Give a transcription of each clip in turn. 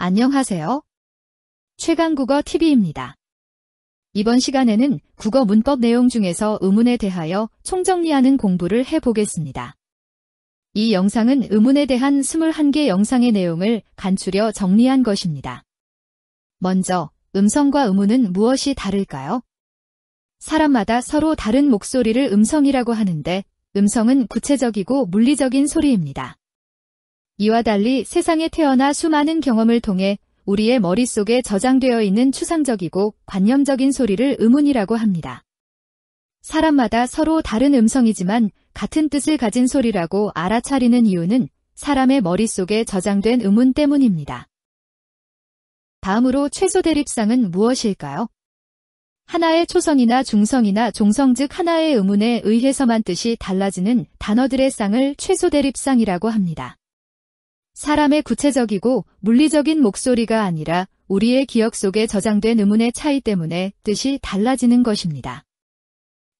안녕하세요. 최강국어 TV입니다. 이번 시간에는 국어 문법 내용 중에서 의문에 대하여 총정리하는 공부를 해보겠습니다. 이 영상은 의문에 대한 21개 영상의 내용을 간추려 정리한 것입니다. 먼저, 음성과 의문은 무엇이 다를까요? 사람마다 서로 다른 목소리를 음성이라고 하는데, 음성은 구체적이고 물리적인 소리입니다. 이와 달리 세상에 태어나 수많은 경험을 통해 우리의 머릿속에 저장되어 있는 추상적이고 관념적인 소리를 의문이라고 합니다. 사람마다 서로 다른 음성이지만 같은 뜻을 가진 소리라고 알아차리는 이유는 사람의 머릿속에 저장된 의문 때문입니다. 다음으로 최소 대립상은 무엇일까요? 하나의 초성이나 중성이나 종성 즉 하나의 의문에 의해서만 뜻이 달라지는 단어들의 쌍을 최소 대립상이라고 합니다. 사람의 구체적이고 물리적인 목소리가 아니라 우리의 기억 속에 저장된 의문의 차이 때문에 뜻이 달라지는 것입니다.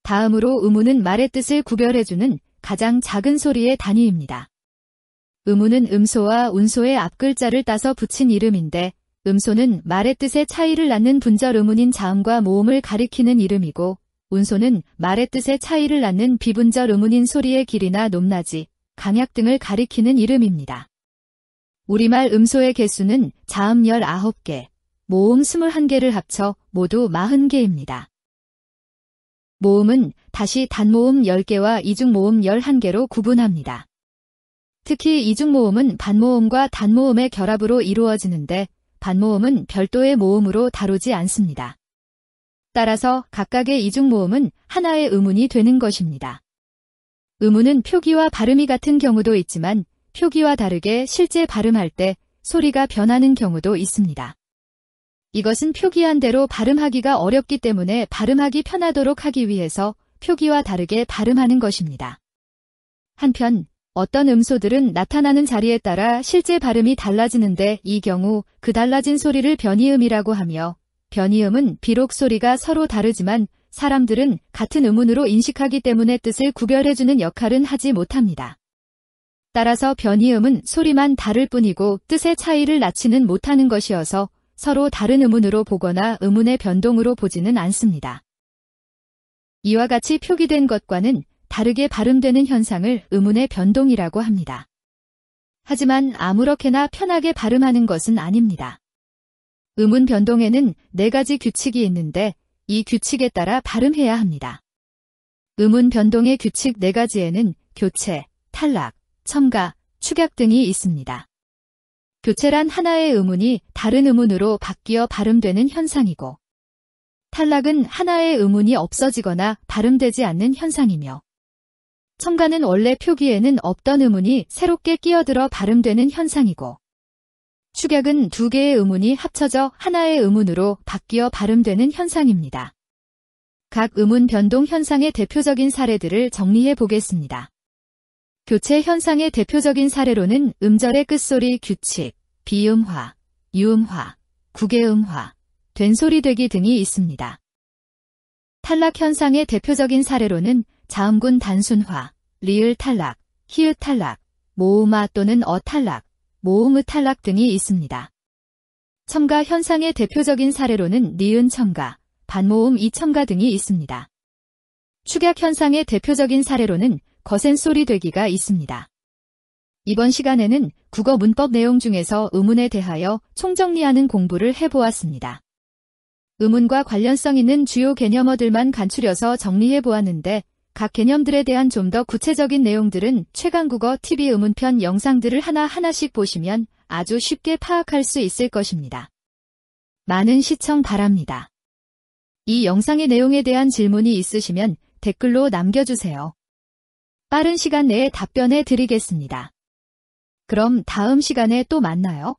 다음으로 의문은 말의 뜻을 구별해주는 가장 작은 소리의 단위입니다. 의문은 음소와 운소의 앞글자를 따서 붙인 이름인데 음소는 말의 뜻의 차이를 낳는 분절 의문인 자음과 모음을 가리키는 이름이고 운소는 말의 뜻의 차이를 낳는 비분절 의문인 소리의 길이나 높낮이, 강약 등을 가리키는 이름입니다. 우리말 음소의 개수는 자음 19개, 모음 21개를 합쳐 모두 40개입니다. 모음은 다시 단모음 10개와 이중모음 11개로 구분합니다. 특히 이중모음은 반모음과 단모음의 결합으로 이루어지는데 반모음은 별도의 모음으로 다루지 않습니다. 따라서 각각의 이중모음은 하나의 의문이 되는 것입니다. 의문은 표기와 발음이 같은 경우도 있지만 표기와 다르게 실제 발음할 때 소리가 변하는 경우도 있습니다. 이것은 표기한 대로 발음하기가 어렵기 때문에 발음하기 편하도록 하기 위해서 표기와 다르게 발음하는 것입니다. 한편 어떤 음소들은 나타나는 자리에 따라 실제 발음이 달라지는데 이 경우 그 달라진 소리를 변이음이라고 하며 변이음은 비록 소리가 서로 다르지만 사람들은 같은 의문으로 인식하기 때문에 뜻을 구별해주는 역할은 하지 못합니다. 따라서 변이음은 소리만 다를 뿐이고 뜻의 차이를 낳지는 못하는 것이어서 서로 다른 의문으로 보거나 의문의 변동으로 보지는 않습니다. 이와 같이 표기된 것과는 다르게 발음되는 현상을 의문의 변동이라고 합니다. 하지만 아무렇게나 편하게 발음하는 것은 아닙니다. 의문 변동에는 4가지 규칙이 있는데 이 규칙에 따라 발음해야 합니다. 의문 변동의 규칙 4가지에는 교체, 탈락, 첨가, 축약 등이 있습니다. 교체란 하나의 의문이 다른 의문으로 바뀌어 발음되는 현상이고 탈락은 하나의 의문이 없어지거나 발음되지 않는 현상이며 첨가는 원래 표기에는 없던 의문이 새롭게 끼어들어 발음되는 현상이고 축약은 2개의 의문이 합쳐져 하나의 의문으로 바뀌어 발음되는 현상입니다. 각 의문 변동 현상의 대표적인 사례들을 정리해 보겠습니다. 교체 현상의 대표적인 사례로는 음절의 끝소리 규칙, 비음화, 유음화, 구개음화, 된소리 되기 등이 있습니다. 탈락 현상의 대표적인 사례로는 자음군 단순화, 리을 탈락, 히읗 탈락, 모음화 또는 어 탈락, 모음의 탈락 등이 있습니다. 첨가 현상의 대표적인 사례로는 니은 첨가, 반모음 이첨가 등이 있습니다. 축약 현상의 대표적인 사례로는 거센 소리 되기가 있습니다. 이번 시간에는 국어 문법 내용 중에서 의문에 대하여 총정리하는 공부를 해보았습니다. 의문과 관련성 있는 주요 개념어들만 간추려서 정리해 보았는데 각 개념들에 대한 좀 더 구체적인 내용들은 최강국어 TV 의문편 영상들을 하나하나씩 보시면 아주 쉽게 파악할 수 있을 것입니다. 많은 시청 바랍니다. 이 영상의 내용에 대한 질문이 있으시면 댓글로 남겨주세요. 빠른 시간 내에 답변해 드리겠습니다. 그럼 다음 시간에 또 만나요.